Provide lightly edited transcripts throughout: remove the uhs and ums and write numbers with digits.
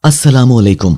अस्सलामुअलैकुम।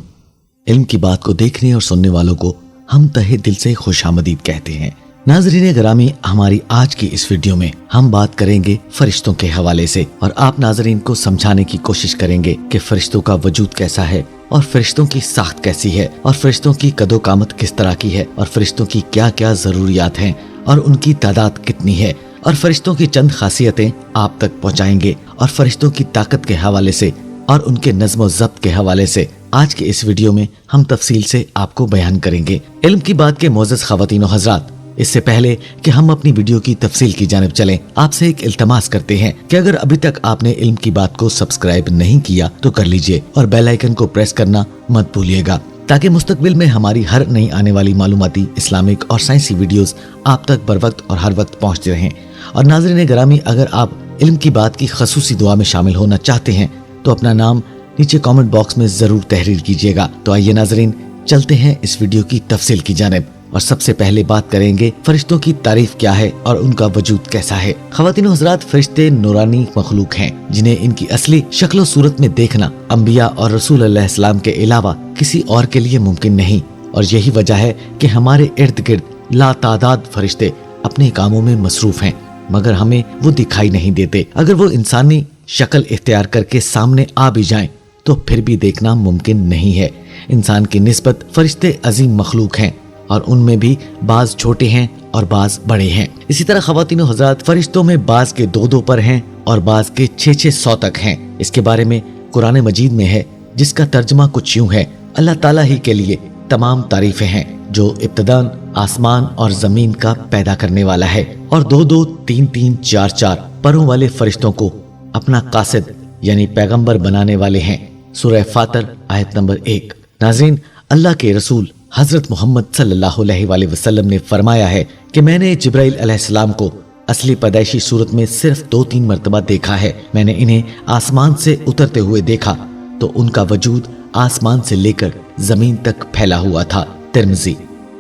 इल्म की बात को देखने और सुनने वालों को हम तहे दिल से खुशामदीद कहते हैं। नाज़रीन गिरामी, हमारी आज की इस वीडियो में हम बात करेंगे फरिश्तों के हवाले से और आप नाज़रीन को समझाने की कोशिश करेंगे कि फरिश्तों का वजूद कैसा है और फरिश्तों की साख्त कैसी है और फरिश्तों की कदो कामत किस तरह की है और फरिश्तों की क्या क्या ज़रूरियात हैं और उनकी तादाद कितनी है और फरिश्तों की चंद खासियतें आप तक पहुँचाएंगे और फरिश्तों की ताकत के हवाले से और उनके नज़्म ज़ब्त के हवाले से आज के इस वीडियो में हम तफसील से आपको बयान करेंगे। इल्म की बात के मोअज़्ज़ज़ ख़वातीन और हज़रात, इससे पहले कि हम अपनी वीडियो की तफसील की जानिब चलें, आपसे एक इल्तमास करते हैं कि अगर अभी तक आपने इल्म की बात को सब्सक्राइब नहीं किया तो कर लीजिए और बेल आइकन को प्रेस करना मत भूलिएगा ताकि मुस्तकबिल में हमारी हर नई आने वाली मालूमाती, इस्लामिक और साइंसी वीडियोस आप तक बर वक्त और हर वक्त पहुँचते रहें। और नाज़रीन गिरामी, अगर आप इल्म की बात की खसूसी दुआ में शामिल होना चाहते हैं तो अपना नाम नीचे कमेंट बॉक्स में जरूर तहरीर कीजिएगा। तो आइए नाज़रीन, चलते हैं इस वीडियो की तफसील की जानिब और सबसे पहले बात करेंगे फरिश्तों की तारीफ क्या है और उनका वजूद कैसा है। ख़वातीन और हज़रात, फरिश्ते नूरानी मखलूक हैं जिन्हें इनकी असली शक्ल सूरत में देखना अम्बिया और रसूल अल्लाह सलाम के अलावा किसी और के लिए मुमकिन नहीं। और यही वजह है कि हमारे इर्द गिर्द लातादाद फरिश्ते अपने कामों में मसरूफ हैं, मगर हमें वो दिखाई नहीं देते। अगर वो इंसानी शक्ल इख्तियार करके सामने आ भी जाएं तो फिर भी देखना मुमकिन नहीं है। इंसान की निस्बत फरिश्ते अजीम मखलूक हैं और उनमें भी बाज छोटे हैं और बाज बड़े हैं। इसी तरह ख़वातीन और हज़रात, फरिश्तों में बाज के 2-2 पर हैं और बाज के 6-6 सौ तक हैं। इसके बारे में कुरान मजीद में है, जिसका तर्जमा कुछ यूं है, अल्लाह ताला ही के लिए तमाम तारीफें हैं जो इब्तदान आसमान और जमीन का पैदा करने वाला है और 2-2, 3-3, 4-4 परों वाले फरिश्तों को अपना कासिद यानी पैगंबर बनाने वाले हैं। सूरह फातर आयत नंबर 1। नाज़रीन, अल्लाह के रसूल हजरत मोहम्मद सल्लल्लाहु अलैहि वसल्लम ने फरमाया है कि मैंने जिब्राइल अलैहिस्सलाम को असली पैदाइशी सूरत में सिर्फ 2-3 मरतबा देखा है। मैंने इन्हें आसमान से उतरते हुए देखा तो उनका वजूद आसमान से लेकर जमीन तक फैला हुआ था। तिर्मिज़ी।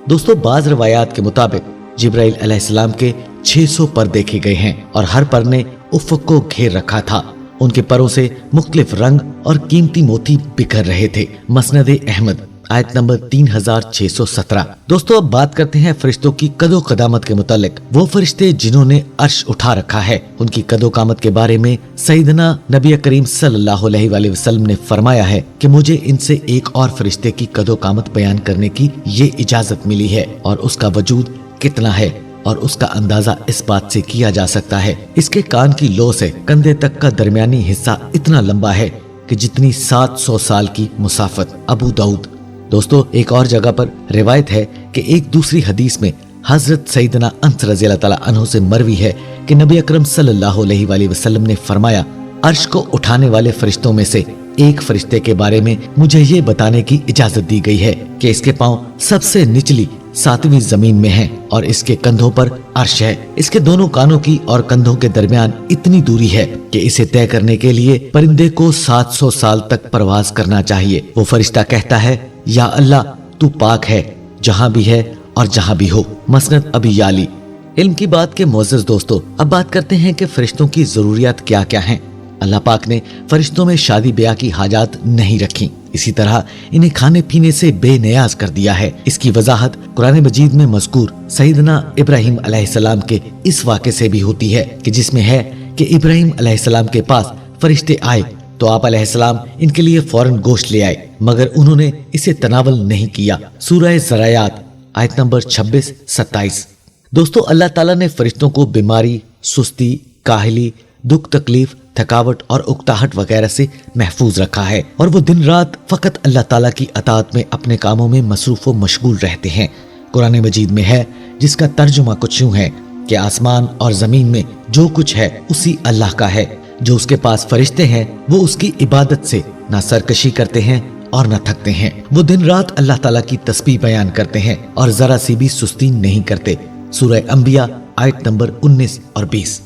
दोस्तों, बाज रवायात के मुताबिक जिब्राइल अलैहिस्सलाम के 600 पर देखे गए हैं और हर पर ने उफ़क़ को घेर रखा था। उनके परों से मुख्तलिफ रंग और कीमती मोती बिखर रहे थे। मसनद अहमद आयत नंबर 3617। दोस्तों, अब बात करते हैं फरिश्तों की कदो कदामत के मुतालिक। वो फरिश्ते जिन्होंने अर्श उठा रखा है, उनकी कदो कामत के बारे में सैयदना नबी करीम सल्लल्लाहु अलैहि वसल्लम ने फरमाया है कि मुझे इनसे एक और फरिश्ते की कदो कामत बयान करने की ये इजाजत मिली है और उसका वजूद कितना है और उसका अंदाजा इस बात से किया जा सकता है, इसके कान की लो से कंधे तक का दरमियानी हिस्सा इतना लंबा है कि जितनी 700 साल की मुसाफत। अबू दाऊद। दोस्तों, एक और जगह पर रिवायत है कि एक दूसरी हदीस में हजरत सैयदना अनस रज़ियल्लाहु तआला अन्हु से मरवी है कि नबी अकरम सल्लल्लाहु अलैहि वसल्लम ने फरमाया, अर्श को उठाने वाले फरिश्तों में से एक फरिश्ते के बारे में मुझे ये बताने की इजाजत दी गई है कि इसके पांव सबसे निचली 7वीं जमीन में है और इसके कंधों पर अर्श है। इसके दोनों कानों की और कंधों के दरमियान इतनी दूरी है कि इसे तय करने के लिए परिंदे को 700 साल तक परवाज करना चाहिए। वो फरिश्ता कहता है, या अल्लाह, तू पाक है जहाँ भी है और जहाँ भी हो। मसनद अबी याली। इल्म की बात के मोअज़्ज़ज़ दोस्तों, अब बात करते हैं कि फरिश्तों की जरूरियात क्या क्या हैं। अल्लाह पाक ने फरिश्तों में शादी ब्याह की हाजात नहीं रखी, इसी तरह इन्हें खाने पीने से बेनियाज कर दिया है। इसकी वजाहत कुरान मजीद में मज़कूर सैयदना इब्राहिम अलैहिस्सलाम के इस वाक़े से भी होती है कि जिसमें है कि इब्राहिम अलैहिस्सलाम के पास फरिश्ते आए तो आप अलैहिस्सलाम इनके लिए फौरन गोश्त ले आए, मगर उन्होंने इसे तनावल नहीं किया। सूरह ज़रायात आयत नंबर 26-27। दोस्तों, अल्लाह ताला ने फरिश्तों को बीमारी, सुस्ती, काहली, दुख तकलीफ, थकावट और उकताहट वगैरह से महफूज रखा है और वो दिन रात फकत अल्लाह ताला की अताअत में अपने कामों में मसरूफ व मशगूल रहते हैं। कुरान मजीद में है, जिसका तर्जुमा कुछ यूं है कि आसमान और जमीन में जो कुछ है उसी अल्लाह का है। जो उसके पास फरिश्ते हैं वो उसकी इबादत से ना सरकशी करते हैं और न थकते हैं। वो दिन रात अल्लाह ताला की तस्बीह बयान करते हैं और जरा सी भी सुस्ती नहीं करते। सूरह अंबिया आयत नंबर 19 और 20।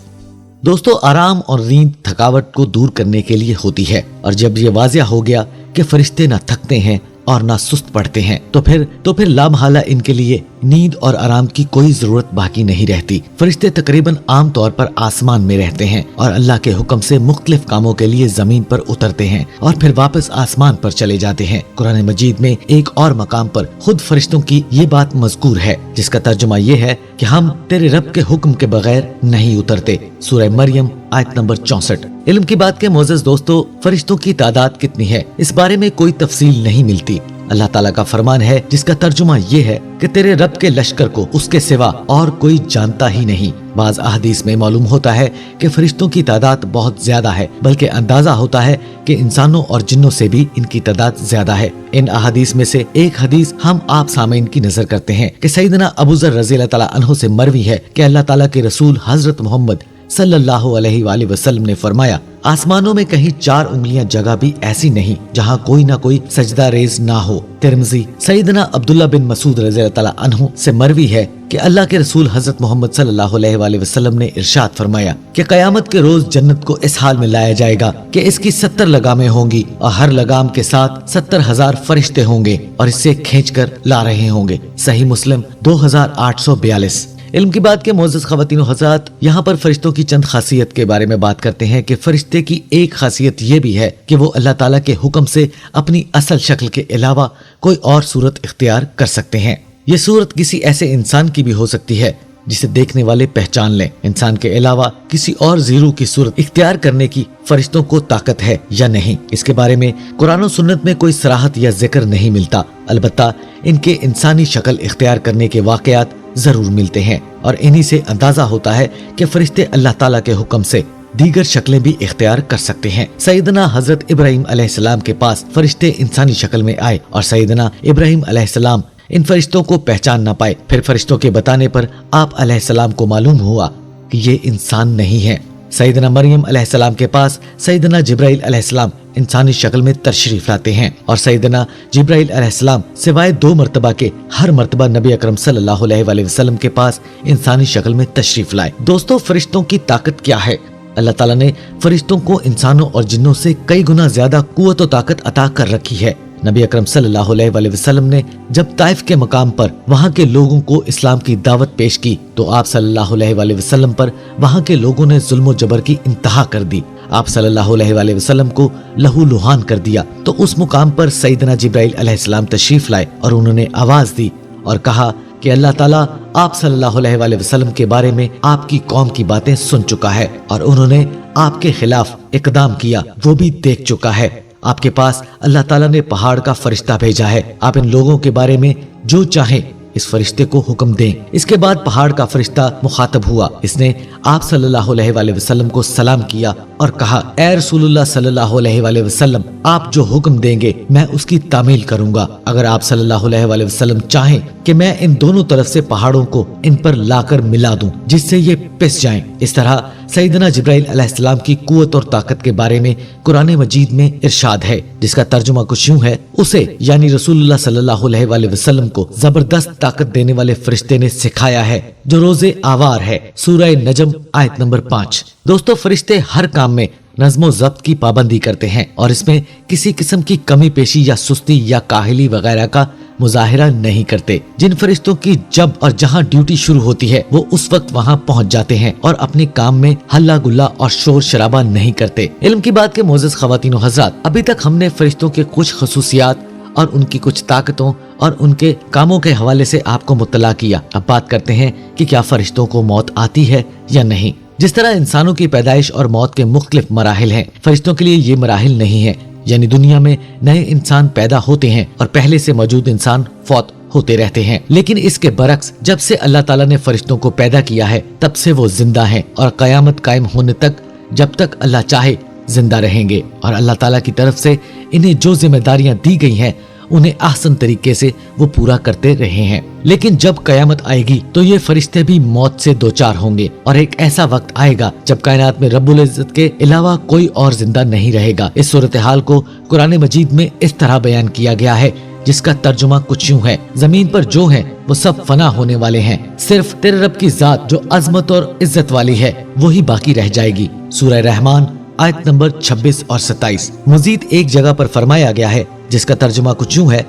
दोस्तों, आराम और नींद थकावट को दूर करने के लिए होती है और जब ये वाज़िया हो गया कि फरिश्ते न थकते हैं और ना सुस्त पड़ते हैं, तो फिर लामहाला इनके लिए नींद और आराम की कोई जरूरत बाकी नहीं रहती। फरिश्ते तकरीबन आम तौर पर आसमान में रहते हैं और अल्लाह के हुक्म से मुख्तलिफ कामों के लिए जमीन पर उतरते हैं और फिर वापस आसमान पर चले जाते हैं। कुरान मजीद में एक और मकाम पर खुद फरिश्तों की ये बात मज़कूर है, जिसका तर्जुमा ये है कि हम तेरे रब के हुक्म के बगैर नहीं उतरते। सूरह मरियम आयत नंबर 64। इल्म की बात के मोअज़्ज़ज़ दोस्तों, फरिश्तों की तादाद कितनी है इस बारे में कोई तफसील नहीं मिलती। अल्लाह ताला का फरमान है जिसका तर्जुमा ये है कि तेरे रब के लश्कर को उसके सिवा और कोई जानता ही नहीं। बाज़ अहादीस में मालूम होता है कि फरिश्तों की तादाद बहुत ज्यादा है, बल्कि अंदाजा होता है कि इंसानों और जिन्नों से भी इनकी तादाद ज्यादा है। इन अहादीस में से एक हदीस हम आप सामीन की नजर करते हैं कि सैयदना अबू ज़र रज़ी अल्लाह ताला अन्हु से मरवी है कि अल्लाह ताला के रसूल हजरत मोहम्मद सल्लल्लाहु अलैहि वसल्लम ने फरमाया, आसमानों में कहीं 4 उंगलियां जगह भी ऐसी नहीं जहां कोई ना कोई सजदा रेज ना हो। तिरमिज़ी। सैयदना अब्दुल्ला बिन मसूद रज़ी अल्लाह अन्हु से मरवी है कि अल्लाह के रसूल हजरत मोहम्मद सल्लल्लाहु अलैहि वसल्लम ने इरशाद फरमाया कि कयामत के रोज जन्नत को इस हाल में लाया जाएगा कि इसकी 70 लगामें होंगी और हर लगाम के साथ 70,000 फरिश्ते होंगे और इससे खींचकर ला रहे होंगे। सही मुस्लिम 2842। इल्म की बात के मोअज़्ज़ज़ ख़वातीन व हज़रात, यहाँ पर फरिश्तों की चंद खासियत के बारे में बात करते हैं कि फरिश्ते की एक खासियत ये भी है कि वो अल्लाह ताला के हुक्म से अपनी असल शक्ल के अलावा कोई और सूरत इख्तियार कर सकते हैं। ये सूरत किसी ऐसे इंसान की भी हो सकती है जिसे देखने वाले पहचान लें। इंसान के अलावा किसी और जीरो की सूरत इख्तियार करने की फरिश्तों को ताकत है या नहीं, इसके बारे में कुरान और सुन्नत में कोई सराहत या जिक्र नहीं मिलता। अलबत्ता इनके इंसानी शक्ल इख्तियार करने के वाकयात जरूर मिलते हैं और इन्हीं से अंदाजा होता है कि फरिश्ते अल्लाह ताला के हुक्म से दीगर शक्लें भी इख्तियार कर सकते हैं। सैयदना हजरत इब्राहिम अलैहिस्सलाम के पास फरिश्ते इंसानी शक्ल में आए और सैयदना इब्राहिम अलैहिस्सलाम इन फरिश्तों को पहचान न पाए। फिर फरिश्तों के बताने पर आप अलैहिस्सलाम को मालूम हुआ कि ये इंसान नहीं है। सैयदना मरियम अलैहिस्सलाम के पास सैयदना जिब्राइल अलैहिस्सलाम इंसानी शक्ल में तशरीफ लाते हैं और सैयदना जिब्राइल अलैहिस्सलाम सिवाय 2 मरतबा के हर मरतबा नबी अकरम सल्लल्लाहु अलैहि वसल्लम के पास इंसानी शक्ल में तशरीफ लाए। दोस्तों, फरिश्तों की ताकत क्या है? अल्लाह ताला ने फरिश्तों को इंसानों और जिन्नों से कई गुना ज्यादा कुव्वत और ताकत अता कर रखी है। नबी अकरम सल्लल्लाहु अलैहि वसल्लम ने जब ताइफ के मकाम पर वहाँ के लोगों को इस्लाम की दावत पेश की तो आप सल्लल्लाहु अलैहि वसल्लम पर वहाँ के लोगों ने जुल्म जबर की इंतहा कर दी। आप सल्लल्लाहु अलैहि वसल्लम को लहू लुहान कर दिया। तो उस मुकाम पर सैयदना जिब्राइल अलैहिस्सलाम तशरीफ लाए और उन्होंने आवाज दी और कहा कि अल्लाह ताला आप सल्लल्लाहु अलैहि वसल्लम के बारे में आपकी कौम की बातें सुन चुका है और उन्होंने आपके खिलाफ इकदाम किया, वो भी देख चुका है। आपके पास अल्लाह ताला ने पहाड़ का फरिश्ता भेजा है। आप इन लोगों के बारे में जो चाहे इस फरिश्ते को हुक्म दें। इसके बाद पहाड़ का फरिश्ता मुखातब हुआ। इसने आप सल्लल्लाहु अलैहि वसल्लम को सलाम किया और कहा, ए रसूलुल्लाह सल्लल्लाहु अलैहि वसल्लम, आप जो हुक्म देंगे मैं उसकी तामील करूंगा। अगर आप सल्लल्लाहु अलैहि वसल्लम चाहें कि मैं इन दोनों तरफ से पहाड़ों को इन पर लाकर मिला दूं जिससे ये पिस जाएं। इस तरह सैयदना जिब्राइल अलैहिस्सलाम की कुव्वत और ताकत के बारे में कुरान मजीद में इरशाद है, जिसका तर्जुमा कुछ यूं है, उसे यानी रसूलुल्लाह सल्लल्लाहु अलैहि वसल्लम को जबरदस्त ताकत देने वाले फरिश्ते ने सिखाया है जो रोजे आवार है। सूरह नजम आयत नंबर 5। दोस्तों, फरिश्ते हर काम में नज़्म ज़ब्त की पाबंदी करते हैं और इसमें किसी किस्म की कमी पेशी या सुस्ती या काहिली वगैरह का मुजाहिरा नहीं करते। जिन फरिश्तों की जब और जहां ड्यूटी शुरू होती है वो उस वक्त वहां पहुंच जाते हैं और अपने काम में हल्ला गुल्ला और शोर शराबा नहीं करते। इल्म की बात के मोअज़्ज़ज़ ख़वातीन व हज़रात, अभी तक हमने फरिश्तों के कुछ खसूसियात और उनकी कुछ ताकतों और उनके कामों के हवाले से आपको मुत्तला किया। अब बात करते हैं कि क्या फरिश्तों को मौत आती है या नहीं। जिस तरह इंसानों की पैदाइश और मौत के मुख्तलिफ मराहिल हैं, फरिश्तों के लिए ये मराहिल नहीं है। यानी दुनिया में नए इंसान पैदा होते हैं और पहले से मौजूद इंसान फौत होते रहते हैं। लेकिन इसके बरक्स जब से अल्लाह ताला ने फरिश्तों को पैदा किया है तब से वो जिंदा हैं और कयामत कायम होने तक जब तक अल्लाह चाहे जिंदा रहेंगे और अल्लाह ताला की तरफ से इन्हें जो जिम्मेदारियां दी गई हैं उन्हें आसान तरीके से वो पूरा करते रहे हैं। लेकिन जब कयामत आएगी तो ये फरिश्ते भी मौत से दो चार होंगे और एक ऐसा वक्त आएगा जब कायनात में रब्बुल इज्जत के अलावा कोई और जिंदा नहीं रहेगा। इस सूरत हाल को कुरान मजीद में इस तरह बयान किया गया है जिसका तर्जुमा कुछ यूं है, जमीन पर जो है वो सब फना होने वाले हैं, सिर्फ तेरे रब की जात जो अजमत और इज्जत वाली है वही बाकी रह जाएगी। सूरह रहमान आयत नंबर 26 और 27। मजीद एक जगह पर फरमाया गया है जिसका तर्जुमा कुछ यूं है,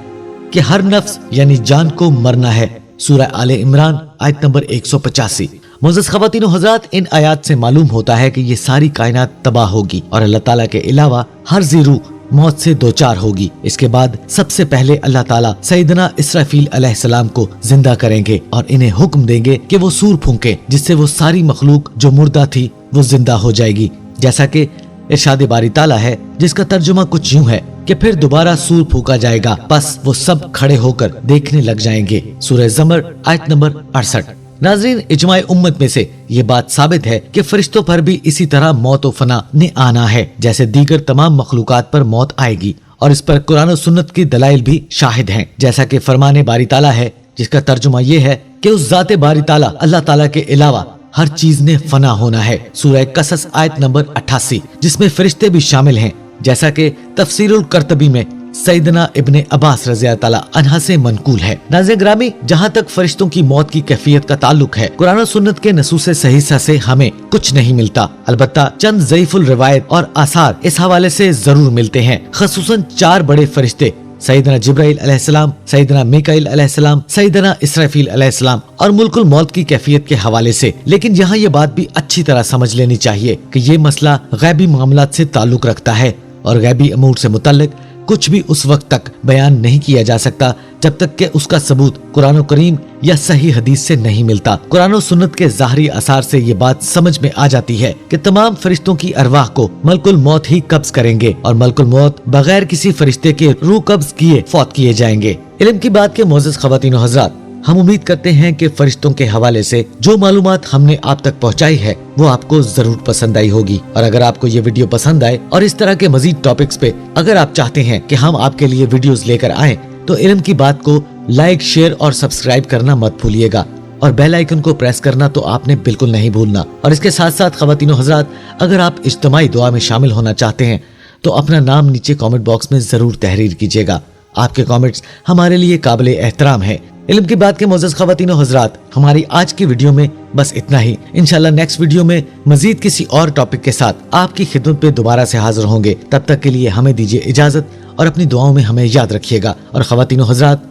कि हर नफ्स यानी जान को मरना है। सूरह आले इमरान आयत नंबर 185। मोअज़्ज़ज़ ख़वातीन व हज़रात, इन आयात से मालूम होता है कि ये सारी कायनात तबाह होगी और अल्लाह ताला के अलावा हर ज़ीरू मौत से दो चार होगी। इसके बाद सबसे पहले अल्लाह ताला सैयदना इसराफील अलैहिस्सलाम को जिंदा करेंगे और इन्हें हुक्म देंगे कि वो सूर फूंके, जिससे वो सारी मखलूक जो मुर्दा थी वो जिंदा हो जाएगी। जैसा कि इरशाद बारी ताला है, जिसका तर्जुमा कुछ यूं है कि फिर दोबारा सूर फूका जाएगा, बस वो सब खड़े होकर देखने लग जाएंगे। सूरह ज़मर आयत नंबर 68। नाज़रीन, इजमाए उम्मत में से ये बात साबित है कि फरिश्तों पर भी इसी तरह मौत व फना ने आना है, जैसे दीगर तमाम मखलूकात पर मौत आएगी, और इस पर कुरान और सुन्नत की दलाइल भी शाहिद हैं। जैसा कि फरमाने बारी ताला है, जिसका तर्जुमा ये है कि उस ज़ाते बारी ताला अल्लाह ताला के अलावा हर चीज ने फना होना है। सूरह कसस आयत नंबर 88, जिसमें फरिश्ते भी शामिल हैं, जैसा कि तफसीरुल कर्तबी में सैयदना इब्ने अब्बास रज़ियल्लाहु ताला अन्हा से मनकूल है। नाज़रीन ग्रामी, जहाँ तक फरिश्तों की मौत की कैफियत का ताल्लुक है, कुरान और सुन्नत के नसूस सही से हमें कुछ नहीं मिलता। अलबत्ता चंद ज़ईफुल रिवायत और आसार इस हवाले से जरूर मिलते हैं। खसूसन 4 बड़े फरिश्ते सैयदना जिब्राइल अलैहिस्सलाम, सैयदना मीकाईल अलैहिस्सलाम, सैयदना इसराफील अलैहिस्सलाम और मुल्कुल मौत की कैफियत के हवाले से। लेकिन यहाँ ये बात भी अच्छी तरह समझ लेनी चाहिए कि ये मसला गैबी मामलात से ताल्लुक रखता है और गैबी अमूर से मुतल्लिक कुछ भी उस वक्त तक बयान नहीं किया जा सकता जब तक कि उसका सबूत कुरान करीम या सही हदीस से नहीं मिलता। कुरान और सुन्नत के ज़ाहरी आसार से ये बात समझ में आ जाती है कि तमाम फरिश्तों की अरवाह को मलकुल मौत ही कब्ज करेंगे और मलकुल मौत बगैर किसी फरिश्ते के रूह कब्ज किए फौत किए जाएंगे। इल्म की बात के मोअज़्ज़ज़ ख़वातीन व हज़रात, हम उम्मीद करते हैं कि फरिश्तों के हवाले से जो मालूमात हमने आप तक पहुंचाई है वो आपको जरूर पसंद आई होगी। और अगर आपको ये वीडियो पसंद आए और इस तरह के मजीद टॉपिक्स पे अगर आप चाहते हैं कि हम आपके लिए वीडियोस लेकर आएं, तो इल्म की बात को लाइक, शेयर और सब्सक्राइब करना मत भूलिएगा और बेल आइकन को प्रेस करना तो आपने बिल्कुल नहीं भूलना। और इसके साथ साथ ख़वातीन व हज़रात, अगर आप इज्तिमाई दुआ में शामिल होना चाहते हैं तो अपना नाम नीचे कॉमेंट बॉक्स में जरूर तहरीर कीजिएगा। आपके कॉमेंट्स हमारे लिए काबिल एहतराम है। इल्म की बात के मोअज़्ज़ज़ ख़वातीन व हज़रात, हमारी आज की वीडियो में बस इतना ही। इंशाल्लाह नेक्स्ट वीडियो में मजीद किसी और टॉपिक के साथ आपकी खिदमत पे दोबारा से हाजिर होंगे। तब तक के लिए हमें दीजिए इजाजत और अपनी दुआओं में हमें याद रखिएगा। और ख़वातीन व हज़रात,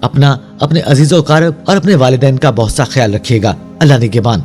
अपने अजीज़ व क़ारिब और अपने वालिदैन का बहुत सा ख्याल रखिएगा। अल्लाह निगहबान।